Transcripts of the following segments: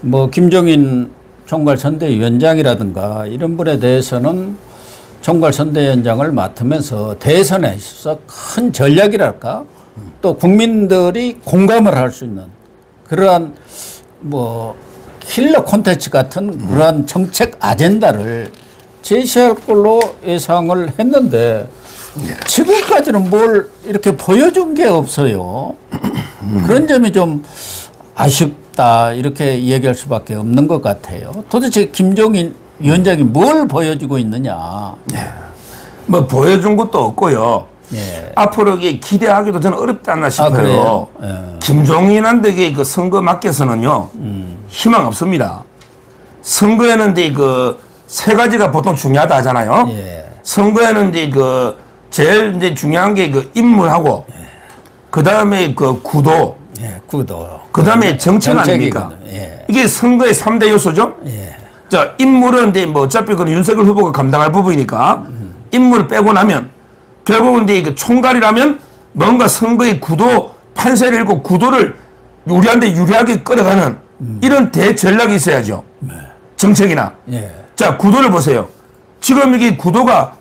뭐 김종인 총괄선대위원장이라든가 이런 분에 대해서는 총괄선대위원장을 맡으면서 대선에 있어서 큰 전략이랄까 또 국민들이 공감을 할 수 있는 그러한 뭐 킬러 콘텐츠 같은 그러한 정책 아젠다를 제시할 걸로 예상을 했는데 지금까지는 뭘 이렇게 보여준 게 없어요. 그런 점이 좀 아쉽다 이렇게 얘기할 수밖에 없는 것 같아요. 도대체 김종인 위원장이 뭘 보여주고 있느냐. 뭐 보여준 것도 없고요. 앞으로 기대하기도 저는 어렵지 않나 싶어요. 김종인한테 그 선거 맡겨서는요 희망 없습니다. 선거에는 이제 그 세 가지가 보통 중요하다 하잖아요. 선거에는 이제 그 제일 이제 중요한 게 그 인물하고 그 다음에 그 구도. 그 다음에 정책 아닙니까? 이게 선거의 3대 요소죠? 자, 인물은 이제 뭐 어차피 그 윤석열 후보가 감당할 부분이니까 인물을 빼고 나면 결국은 이제 그 총괄이라면 뭔가 선거의 구도, 판세를 읽고 구도를 우리한테 유리하게 끌어가는 이런 대전략이 있어야죠. 정책이나. 자, 구도를 보세요. 지금 이게 구도가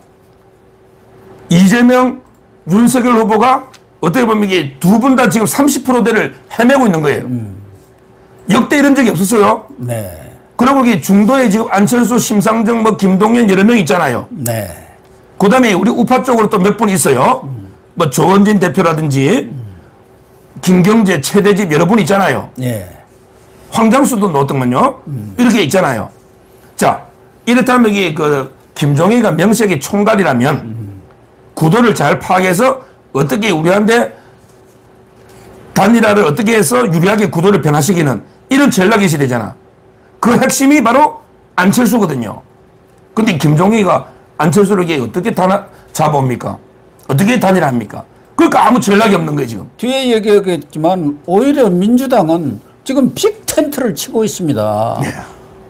이재명, 윤석열 후보가 어떻게 보면 이게 두 분 다 지금 30%대를 헤매고 있는 거예요. 역대 이런 적이 없었어요. 그리고 이게 중도에 지금 안철수, 심상정, 뭐 김동연 여러 명 있잖아요. 그 다음에 우리 우파 쪽으로 또 몇 분 있어요. 뭐 조원진 대표라든지 김경재, 최대집 여러 분 있잖아요. 황장수도 넣었더만요. 이렇게 있잖아요. 자, 이렇다면 이게 그 김종인이가 명색이 총괄이라면 구도를 잘 파악해서 어떻게 우리한테 단일화를 어떻게 해서 유리하게 구도를 변화시키는 이런 전략이 있어야 되잖아. 그 핵심이 바로 안철수거든요. 근데 김종인이가 안철수를 어떻게 잡아옵니까? 어떻게 단일화합니까? 그러니까 아무 전략이 없는 거예요, 지금. 뒤에 얘기하겠지만 오히려 민주당은 지금 빅 텐트를 치고 있습니다.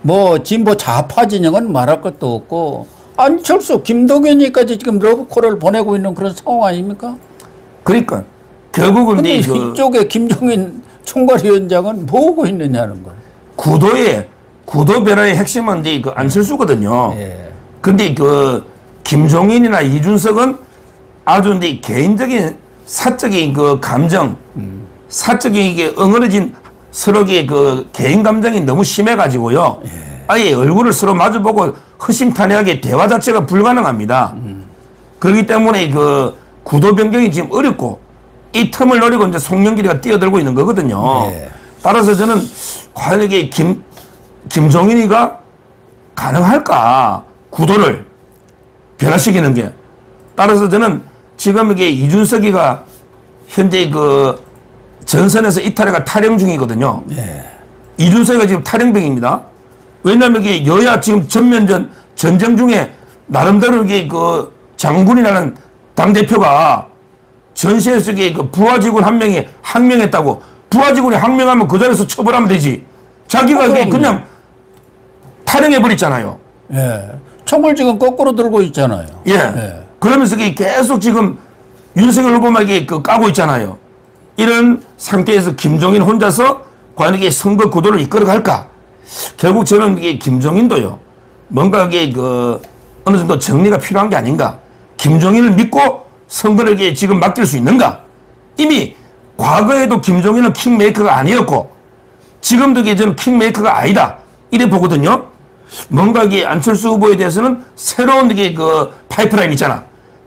뭐 진보 좌파 진영은 말할 것도 없고 안철수, 김동연이까지 지금 러브콜을 보내고 있는 그런 상황 아닙니까? 그러니까 결국은 근데 이쪽에 김종인 총괄위원장은 뭐 하고 있느냐는 거예요. 구도 변화의 핵심은 이제 그 안철수거든요. 근데 그 김종인이나 이준석은 아주 이제 개인적인 사적인 그 감정, 사적인 이게 엉그러진 서로의 그 개인 감정이 너무 심해가지고요. 아예 얼굴을 서로 마주보고 허심탄회하게 대화 자체가 불가능합니다. 그렇기 때문에 그 구도 변경이 지금 어렵고 이 틈을 노리고 이제 송영길이가 뛰어들고 있는 거거든요. 따라서 저는 과연 이게 김종인이가 가능할까? 구도를 변화시키는 게. 따라서 저는 지금 이게 이준석이가 현재 그 전선에서 이탈해가 탈영 중이거든요. 이준석이가 지금 탈영병입니다. 왜냐하면 이게 여야 지금 전쟁 중에 나름대로 이게 그 장군이라는 당대표가 전시에서 이게 그 부하직원 한 명이 항명했다고 부하직원이 항명하면 그 자리에서 처벌하면 되지. 자기가 그냥 탈영해버렸잖아요. 총을 지금 거꾸로 들고 있잖아요. 그러면서 계속 지금 윤석열 후보에게 그 까고 있잖아요. 이런 상태에서 김종인 혼자서 과연 이게 선거 구도를 이끌어갈까? 결국 저는 이게 김종인도요. 뭔가 이게 그 어느 정도 정리가 필요한 게 아닌가? 김종인을 믿고 선거를 지금 맡길 수 있는가? 이미 과거에도 김종인은 킹메이커가 아니었고 지금도 저는 킹메이커가 아니다. 이래 보거든요. 뭔가 이게 안철수 후보에 대해서는 새로운 이게 그 파이프라인 있잖아.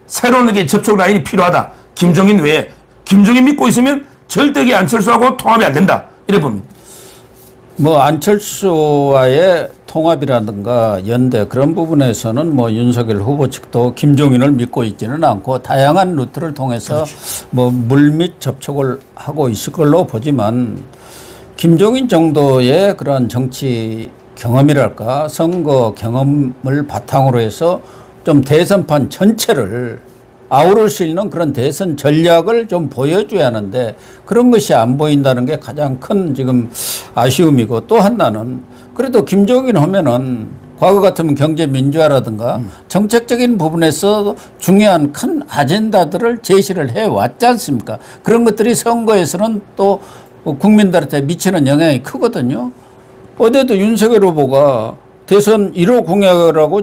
새로운 이게 접촉 라인이 필요하다. 김종인 외에. 김종인 믿고 있으면 절대 이게 안철수하고 통합이 안 된다. 이래 봅니다. 뭐 안철수와의 통합이라든가 연대 그런 부분에서는 뭐 윤석열 후보 측도 김종인을 믿고 있지는 않고 다양한 루트를 통해서 뭐 물밑 접촉을 하고 있을 걸로 보지만 김종인 정도의 그런 정치 경험이랄까 선거 경험을 바탕으로 해서 좀 대선판 전체를 아우를 수 있는 그런 대선 전략을 좀 보여줘야 하는데 그런 것이 안 보인다는 게 가장 큰 지금 아쉬움이고 또 하나는 그래도 김종인 하면은 과거 같으면 경제 민주화라든가 정책적인 부분에서 중요한 큰 아젠다들을 제시를 해왔지 않습니까? 그런 것들이 선거에서는 또 국민들한테 미치는 영향이 크거든요. 어제도 윤석열 후보가 대선 1호 공약이라고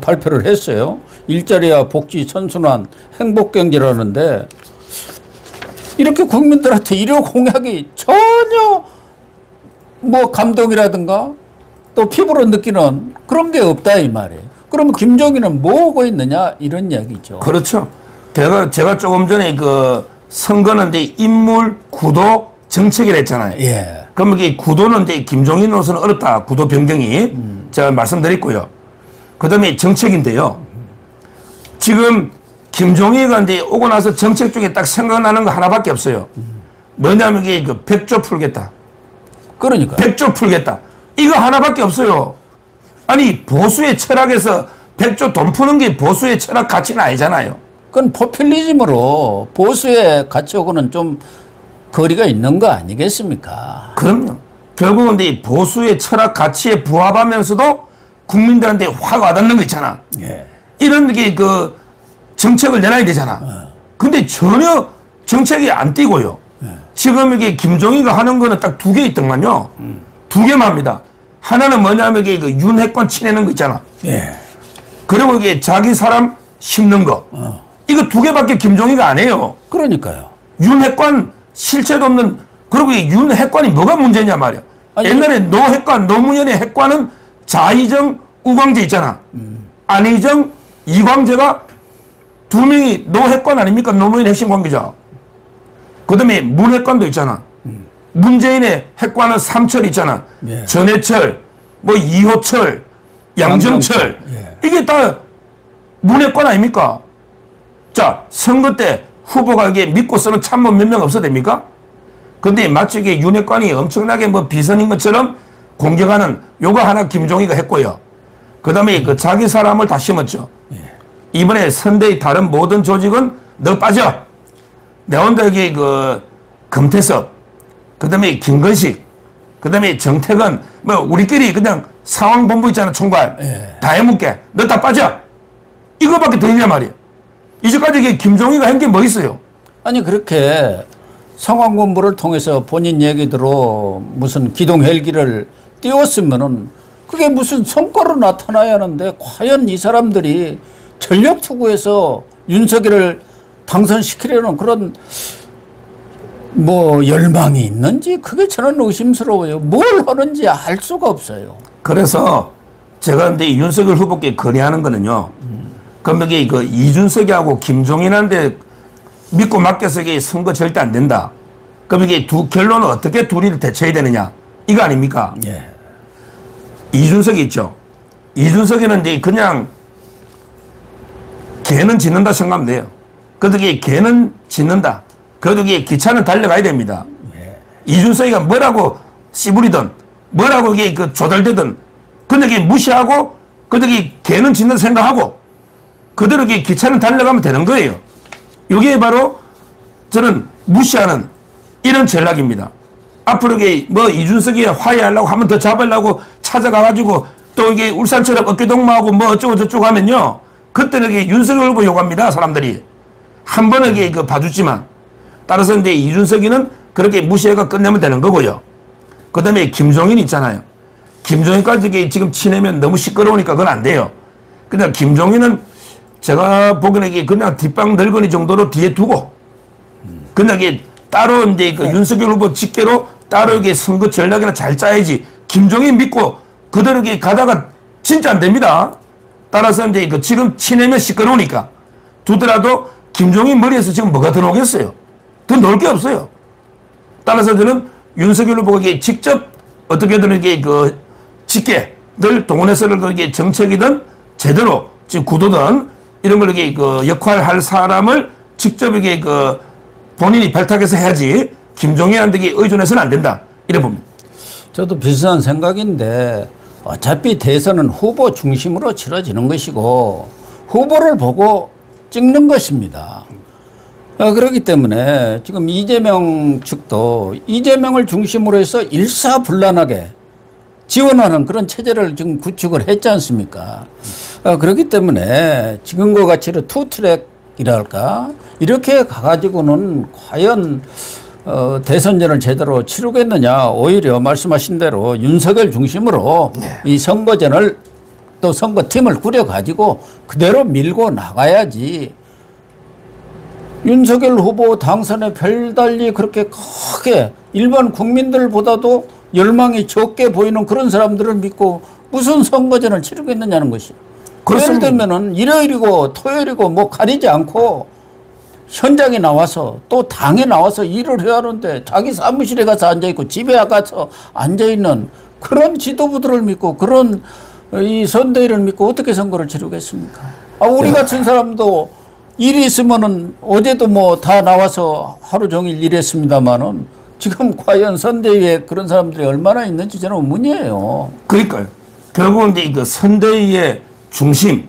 발표를 했어요. 일자리와 복지, 선순환, 행복경제라는데 이렇게 국민들한테 1호 공약이 전혀 감동이라든가 또 피부로 느끼는 그런 게 없다 이 말이에요. 그러면 김종인은 뭐 하고 있느냐 이런 이야기죠. 그렇죠. 제가 조금 전에 그 선거는 이제 인물, 구도, 정책이라 했잖아요. 예. 그러면 이 구도는 이제 김종인으로서는 어렵다. 구도 변경이 제가 말씀드렸고요. 그다음에 정책인데요. 지금 김종인이 이제 오고 나서 정책 중에 딱 생각나는 거 하나밖에 없어요. 뭐냐면 이게 그 100조 풀겠다. 그러니까 100조 풀겠다. 이거 하나밖에 없어요. 아니 보수의 철학에서 100조 돈 푸는 게 보수의 철학 가치는 아니잖아요. 그건 포퓰리즘으로 보수의 가치하고는 좀 거리가 있는 거 아니겠습니까? 그럼요. 결국은 이 보수의 철학 가치에 부합하면서도 국민들한테 확 와닿는 거 있잖아. 예. 이런 게 그 정책을 내놔야 되잖아. 근데 전혀 정책이 안 띄고요. 지금 이게 김종인가 하는 거는 딱 두 개 있더만요. 두 개만 합니다. 하나는 뭐냐면 이게 그 윤핵관 치내는 거 있잖아. 예. 그리고 이게 자기 사람 심는 거. 이거 두 개밖에 김종인가 안 해요. 그러니까요. 윤핵관 실체도 없는, 그리고 이 윤핵관이 뭐가 문제냐 말이야. 아니, 옛날에 노핵관, 노무현의 핵관은 자의정, 우광재 있잖아. 안희정, 이광재가 두 명이 노핵관 아닙니까? 노무현 핵심 관계자. 그 다음에 문핵관도 있잖아. 문재인의 핵관은 삼철 있잖아. 예. 전해철, 이호철, 양정철. 예. 이게 다 문핵관 아닙니까? 자, 선거 때 후보가 이게 믿고 쓰는 참모 몇 명 없어도 됩니까? 근데 마치 이게 윤핵관이 엄청나게 비선인 것처럼 공격하는 요거 하나 김종희가 했고요. 그 다음에 그 자기 사람을 다 심었죠. 이번에 선대의 다른 모든 조직은 너 빠져. 내 혼자 여기 그 금태섭, 그 다음에 김건식, 그 다음에 정태근, 우리끼리 그냥 상황본부 있잖아, 총괄. 예. 다 해먹게. 너 다 빠져. 이거밖에 더 있냐 말이야. 이제까지 이게 김종희가 한 게 뭐 있어요? 아니 그렇게 상황본부를 통해서 본인 얘기대로 무슨 기동 헬기를 띄웠으면은 그게 무슨 성과로 나타나야 하는데 과연 이 사람들이 전력 투구해서 윤석열을 당선시키려는 그런 열망이 있는지 그게 저는 의심스러워요. 뭘 하는지 알 수가 없어요. 그래서 제가 근데 윤석열 후보께 건의하는 거는요. 그럼 여기 그 이준석이하고 김종인한테 믿고 맡겨서 이게 선거 절대 안 된다. 그럼 이게 결론은 어떻게 둘이 대처해야 되느냐. 이거 아닙니까? 예. 이준석이 있죠. 이준석이는 이제 그냥 개는 짖는다 생각하면 돼요. 그래도 이게 개는 짖는다. 그래도 이게 기차는 달려가야 됩니다. 예. 이준석이가 뭐라고 씨부리든 뭐라고 이게 그 조달되든 근데 이게 무시하고 그래도 이게 개는 짖는다 생각하고 그대로 이게 기차는 달려가면 되는 거예요. 이게 바로 저는 무시하는 이런 전략입니다. 앞으로 이게 이준석이 화해하려고 한 번 더 잡으려고 찾아가가지고 또 이게 울산처럼 어깨동무하고 어쩌고 저쩌고 하면요. 그때는 이게 윤석열 후보 욕합니다. 사람들이. 한 번은 이게 봐줬지만. 따라서 이제 이준석이는 그렇게 무시해가 끝내면 되는 거고요. 그 다음에 김종인 있잖아요. 김종인까지 이게 지금 치내면 너무 시끄러우니까 그건 안 돼요. 그냥 김종인은 제가 보기에는 이게 그냥 뒷방 늙은이 정도로 뒤에 두고 그냥 이게 따로 이제 그 윤석열 후보 직계로 따로 이게 선거 전략이나 잘 짜야지. 김종인 믿고 그대로 이게 가다가 진짜 안 됩니다. 따라서 이제 지금 치내면 시끄러우니까 두더라도 김종인 머리에서 지금 뭐가 들어오겠어요? 더 넣을 게 없어요. 따라서 저는 윤석열 후보가 이게 직접 어떻게든 이게 직계들 동원해서라도 이게 정책이든 제대로 지금 구도든 이런 걸 이게 역할할 사람을 직접 이게 본인이 발탁해서 해야지 김종인한테 의존해서는 안 된다. 이래 봅니다. 저도 비슷한 생각인데 어차피 대선은 후보 중심으로 치러지는 것이고 후보를 보고 찍는 것입니다. 그렇기 때문에 지금 이재명 측도 이재명을 중심으로 해서 일사불란하게 지원하는 그런 체제를 지금 구축을 했지 않습니까? 그렇기 때문에 지금과 같이 투트랙이랄까 이렇게 가가지고는 과연 대선전을 제대로 치르겠느냐. 오히려 말씀하신 대로 윤석열 중심으로 이 선거전을 또 선거팀을 꾸려가지고 그대로 밀고 나가야지. 윤석열 후보 당선에 별달리 그렇게 크게 일반 국민들보다도 열망이 적게 보이는 그런 사람들을 믿고 무슨 선거전을 치르겠느냐는 것이. 예를 들면은 일요일이고 토요일이고 뭐 가리지 않고 현장에 나와서 또 당에 나와서 일을 해야 하는데 자기 사무실에 가서 앉아있고 집에 가서 앉아있는 그런 지도부들을 믿고 그런 이 선대위를 믿고 어떻게 선거를 치르겠습니까? 우리 같은 사람도 일이 있으면은 어제도 뭐 다 나와서 하루 종일 일했습니다만은 지금 과연 선대위에 그런 사람들이 얼마나 있는지 저는 의문이에요. 그러니까요. 결국은 이제 그 선대위의 중심,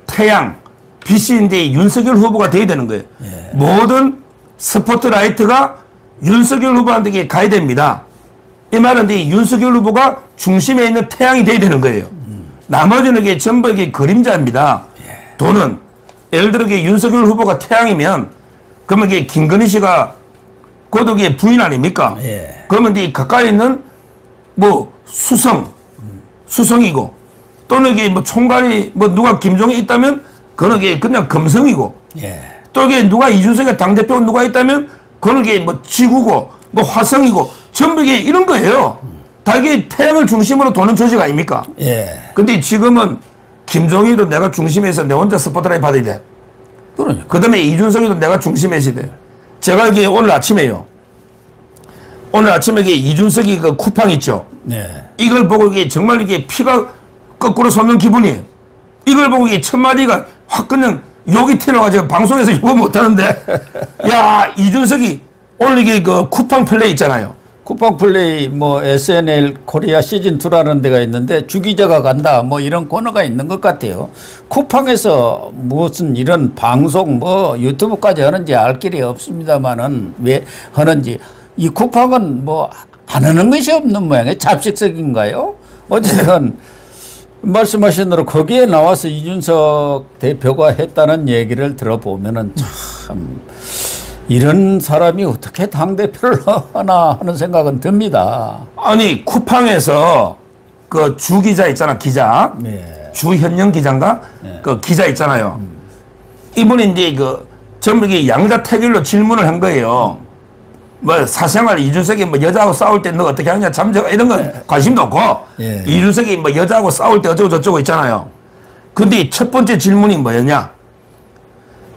태양, 빛이 이제 윤석열 후보가 돼야 되는 거예요. 예. 모든 스포트라이트가 윤석열 후보한테 가야 됩니다. 이 말은 이제 윤석열 후보가 중심에 있는 태양이 돼야 되는 거예요. 나머지는 이게 전부 이게 그림자입니다. 예. 돈은 예를 들어 윤석열 후보가 태양이면 그러면 이게 김건희 씨가 고독의 부인 아닙니까? 예. 그러면 이제 가까이 있는 뭐 수성이고 또는 이게 뭐 총괄이 뭐 누가 김종이 있다면 그건 이게 그냥 금성이고 예. 또 이게 누가 이준석의 당대표 누가 있다면 그건 이게 뭐 지구고 뭐 화성이고 전부 이게 이런 거예요. 다 이게 태양을 중심으로 도는 조직 아닙니까? 예. 근데 지금은 김종인도 내가 중심에서 내 혼자 스포트라이트 받아야 돼. 그러니까. 그 다음에 이준석이도 내가 중심에 있어야 돼. 제가 이게 오늘 아침에 이게 이준석이 그 쿠팡 있죠? 네. 이걸 보고 이게 정말 이게 피가 거꾸로 솟는 기분이에요. 이걸 보고 이게 첫 마디가 확 그냥 욕이 튀어나와가지고 방송에서 욕을 못하는데, 야, 이준석이 오늘 이게 그 쿠팡 플레이 있잖아요. 쿠팡 플레이 뭐 SNL 코리아 시즌2라는 데가 있는데 주기자가 간다 뭐 이런 코너가 있는 것 같아요. 쿠팡에서 무슨 이런 방송 뭐 유튜브까지 하는지 알 길이 없습니다만은 왜 하는지. 이 쿠팡은 뭐 안 하는 것이 없는 모양의 잡식성인가요? 어쨌든 말씀하신 대로 거기에 나와서 이준석 대표가 했다는 얘기를 들어보면은 참 이런 사람이 어떻게 당대표를 하나 하는 생각은 듭니다. 아니 쿠팡에서 그 주 기자 있잖아, 기자. 네. 주현영 기자인가? 네. 그 기자 있잖아요. 이분이 이제 그 전부 이게 양자택일로 질문을 한 거예요. 뭐 사생활 이준석이 뭐 여자하고 싸울 때 너 어떻게 하냐 잠적 이런 거 관심도 없고 예. 이준석이 뭐 여자하고 싸울 때 어쩌고 저쩌고 있잖아요. 근데 첫 번째 질문이 뭐였냐?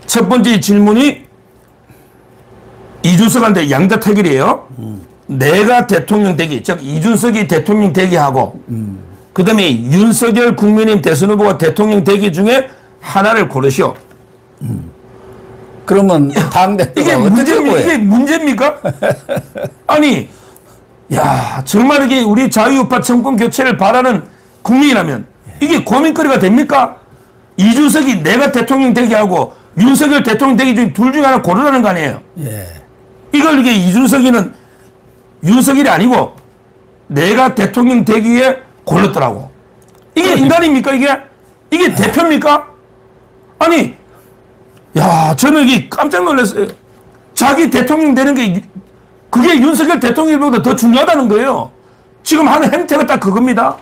첫 번째 질문이 이준석한테 양자택일이에요. 내가 대통령 되기, 즉 이준석이 대통령 되기하고 그 다음에 윤석열 국민의힘 대선 후보가 대통령 되기 중에 하나를 고르시오. 그러면 당대표가 이게 문제입니까? 아니, 야, 정말 이게 우리 자유우파 정권 교체를 바라는 국민이라면 이게 고민거리가 됩니까? 이준석이 내가 대통령 되게 하고 윤석열 대통령 되기 중에 둘 중에 하나 고르라는 거 아니에요? 예. 이걸 이게 이준석이는 윤석열이 아니고 내가 대통령 되기 위해 골랐더라고. 이게 인간입니까? 이게 대표입니까? 아니, 야, 저는 이게 깜짝 놀랐어요. 자기 대통령 되는 게 그게 윤석열 대통령보다 더 중요하다는 거예요. 지금 하는 행태가 딱 그겁니다.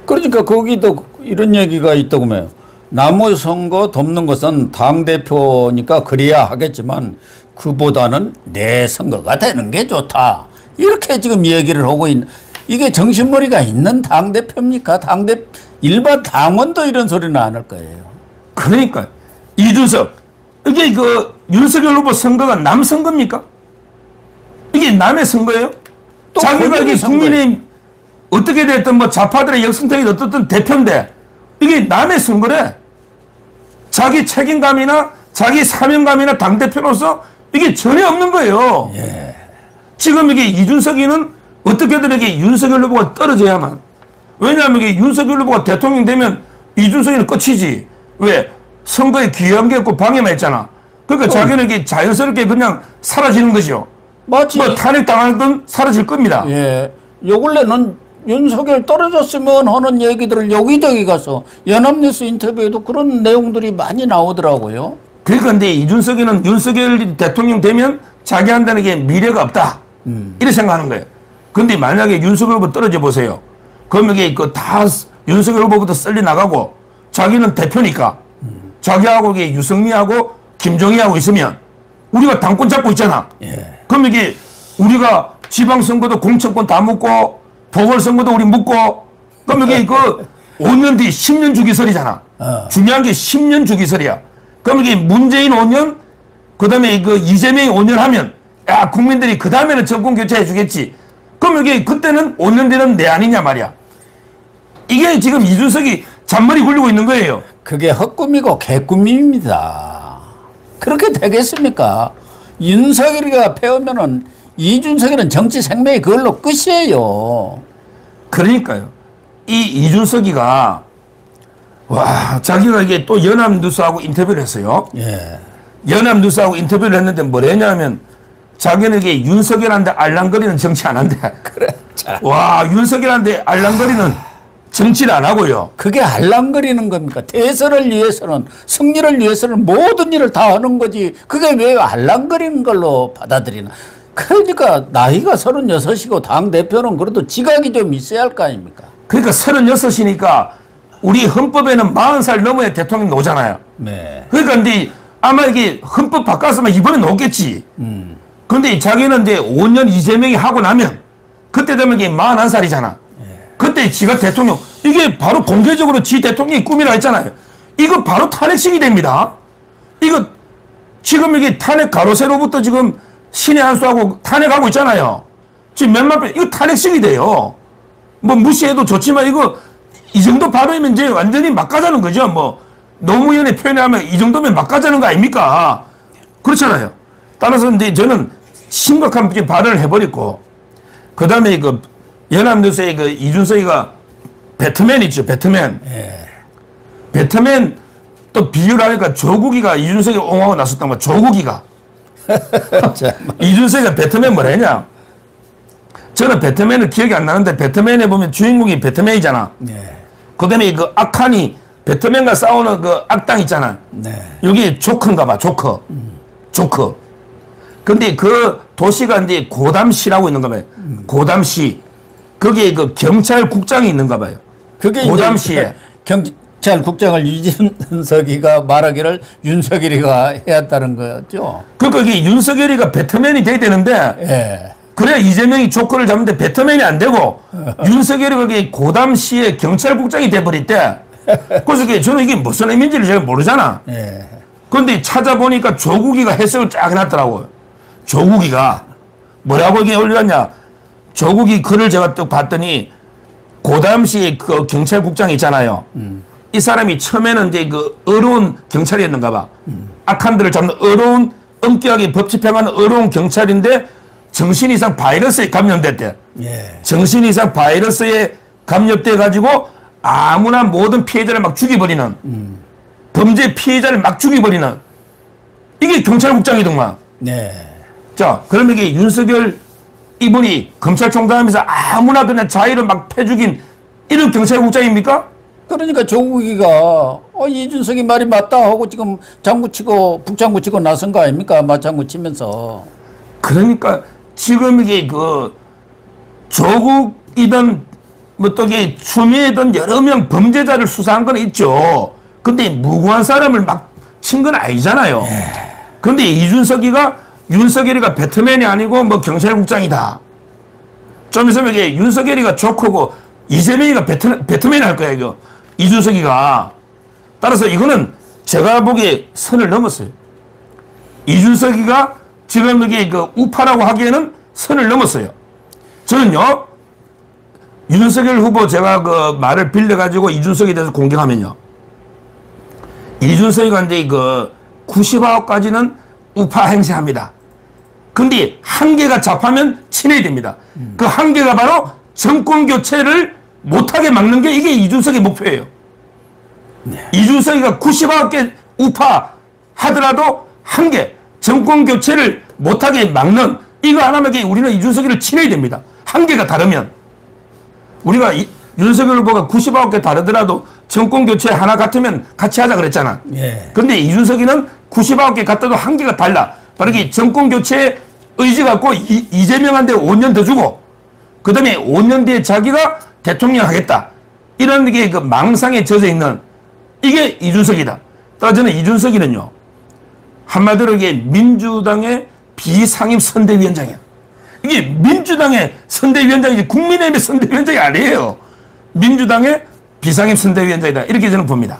그러니까 거기도 이런 얘기가 있더군요. 나무 선거 돕는 것은 당대표니까 그래야 하겠지만 그보다는 내 선거가 되는 게 좋다. 이렇게 지금 얘기를 하고 있는, 이게 정신머리가 있는 당대표입니까? 일반 당원도 이런 소리는 안 할 거예요. 그러니까 이준석, 이게 그 윤석열 후보 선거가 남 선거입니까? 이게 남의 선거예요? 자기가 이게 국민의힘 어떻게 됐든 뭐 좌파들의 역선택이 어떻든 대표인데 이게 남의 선거래. 자기 책임감이나 자기 사명감이나 당대표로서 이게 전혀 없는 거예요. 예. 지금 이게 이준석이는 어떻게든 이게 윤석열 후보가 떨어져야만. 왜냐하면 이게 윤석열 후보가 대통령 되면 이준석이는 끝이지. 왜? 선거에 기여한 게 없고 방해만 했잖아. 그러니까 자기는 이게 자연스럽게 그냥 사라지는 것이요. 맞지. 뭐 탄핵당하든 사라질 겁니다. 예. 요 근래는 윤석열 떨어졌으면 하는 얘기들을 여기저기 가서 연합뉴스 인터뷰에도 그런 내용들이 많이 나오더라고요. 그러니까 근데 이준석이는 윤석열 대통령 되면 자기한테는 이게 미래가 없다. 이렇게 생각하는 거예요. 근데 만약에 윤석열 후보 떨어져 보세요. 그럼 이게 그 다 윤석열 후보부터 썰리 나가고 자기는 대표니까 자기하고 이게 유승민하고 김종희하고 있으면 우리가 당권 잡고 있잖아. 예. 그럼 이게 우리가 지방선거도 공천권 다 묻고 보궐선거도 우리 묻고 그럼 이게 그 5년 뒤 10년 주기설이잖아. 중요한 게 10년 주기설이야. 그럼 이게 문재인 5년 그 다음에 그 이재명이 5년 하면 야 국민들이 그 다음에는 정권 교체해 주겠지. 그럼 이게 그때는 5년 뒤는 내 아니냐 말이야. 이게 지금 이준석이 잔머리 굴리고 있는 거예요. 그게 헛꿈이고 개꿈입니다. 그렇게 되겠습니까? 윤석열이가 패우면은 이준석이는 정치 생명이 그걸로 끝이에요. 그러니까요. 이 이준석이가 와 자기가 이게 또 연합뉴스하고 인터뷰를 했어요. 예. 연합뉴스하고 인터뷰를 했는데 뭐랬냐면 자기는 이게 윤석열한테 알랑거리는 정치 안 한대. 그래. 자, 와 윤석열한테 알랑거리는 정치를 안 하고요. 그게 알랑거리는 겁니까? 대선을 위해서는, 승리를 위해서는 모든 일을 다 하는 거지. 그게 왜 알랑거리는 걸로 받아들이나. 그러니까 나이가 36이고 당대표는 그래도 지각이 좀 있어야 할 거 아닙니까? 그러니까 36이니까 우리 헌법에는 40살 넘어야 대통령 나오잖아요. 네. 그러니까 근데 아마 이게 헌법 바꿨으면 이번에 나오겠지. 근데 자기는 이제 5년 이재명이 하고 나면 그때 되면 이게 41살이잖아. 그때 지가 대통령 이게 바로 공개적으로 지 대통령이 꿈이라 했잖아요. 이거 바로 탄핵식이 됩니다. 이거 지금 이게 탄핵 가로세로부터 지금 신의 한 수하고 탄핵하고 있잖아요. 지금 몇만 배 이거 탄핵식이 돼요. 뭐 무시해도 좋지만 이거 이 정도 발언이면 이제 완전히 막 가자는 거죠. 뭐 노무현의 표현하면 이 정도면 막 가자는 거 아닙니까? 그렇잖아요. 따라서 이제 저는 심각한 발언을 해버렸고 그 다음에 그 연합뉴스의 그 이준석이가 배트맨 있죠. 배트맨. 예. 배트맨 또 비유를 하니까 조국이가 이준석이 옹호하고 나섰단 말이야. 조국이가. 이준석이가 배트맨 뭐라 했냐. 저는 배트맨을 기억이 안 나는데 배트맨에 보면 주인공이 배트맨이잖아. 예. 그 다음에 그 악한이 배트맨과 싸우는 그 악당 있잖아. 네. 여기 조커인가 봐. 조커. 조커. 근데 그 도시가 이제 고담시라고 있는가 봐요. 고담시. 거기에 그 경찰국장이 있는가 봐요. 그게 고담시에. 경찰국장을 이준석이가 말하기를 윤석열이가 해야 한다는 거죠. 그러니까 이게 윤석열이가 배트맨이 돼야 되는데 예. 그래야 이재명이 조커를 잡는데 배트맨이 안 되고 윤석열이 거기 고담시의 경찰국장이 돼버릴 때 그래서 저는 이게 무슨 의미인지를 제가 모르잖아. 예. 그런데 찾아보니까 조국이가 해석을 쫙 해놨더라고요. 조국이가 뭐라고 이게 올려놨냐. 조국이 글을 제가 또 봤더니 고담시 그 경찰국장 있잖아요. 이 사람이 처음에는 이제 그 어려운 경찰이었는가 봐. 악한들을 잡는 어려운 엄격하게 법 집행하는 어려운 경찰인데 정신 이상 바이러스에 감염됐대. 예. 정신 이상 바이러스에 감염돼 가지고 아무나 모든 피해자를 막 죽여버리는 범죄 피해자를 막 죽여버리는 이게 경찰국장이더만. 네. 자, 그러면 이게 윤석열 이분이 검찰총장 하면서 아무나 그냥 자의를 막 패죽인 이런 경찰국장입니까? 그러니까 조국이가 이준석이 말이 맞다 하고 지금 장구치고 북장구치고 나선 거 아닙니까? 맞장구치면서. 그러니까 지금 이게 그 조국이든 뭐 또 이게 추미애든 여러 명 범죄자를 수사한 건 있죠. 근데 무고한 사람을 막 친 건 아니잖아요. 근데 이준석이가 윤석열이가 배트맨이 아니고 뭐 경찰국장이다. 좀 있으면 이게 윤석열이가 조커고 이재명이가 배트맨이 할 거야, 이거. 이준석이가. 따라서 이거는 제가 보기에 선을 넘었어요. 이준석이가 지금 여기 그 우파라고 하기에는 선을 넘었어요. 저는요, 윤석열 후보 제가 그 말을 빌려가지고 이준석에 대해서 공격하면요. 이준석이가 이제 그 90화까지는 우파 행세합니다. 근데 한계가 잡하면 친해야 됩니다. 그 한계가 바로 정권 교체를 못하게 막는 게 이게 이준석의 목표예요. 네. 이준석이가 99개 우파 하더라도 한계, 정권 교체를 못하게 막는 이거 하나면 우리는 이준석이를 친해야 됩니다. 한계가 다르면. 우리가 윤석열 후보가 99개 다르더라도 정권 교체 하나 같으면 같이 하자 그랬잖아. 예. 근데 이준석이는 99개 같아도 한계가 달라. 바로 이 정권 교체에 의지 갖고 이재명한테 5년 더 주고 그다음에 5년 뒤에 자기가 대통령 하겠다. 이런 게 그 망상에 젖어 있는 이게 이준석이다. 따라 저는 이준석이는요. 한마디로 이게 민주당의 비상임 선대위원장이야. 이게 민주당의 선대위원장이지 국민의힘의 선대위원장이 아니에요. 민주당의 비상임 선대위원장이다. 이렇게 저는 봅니다.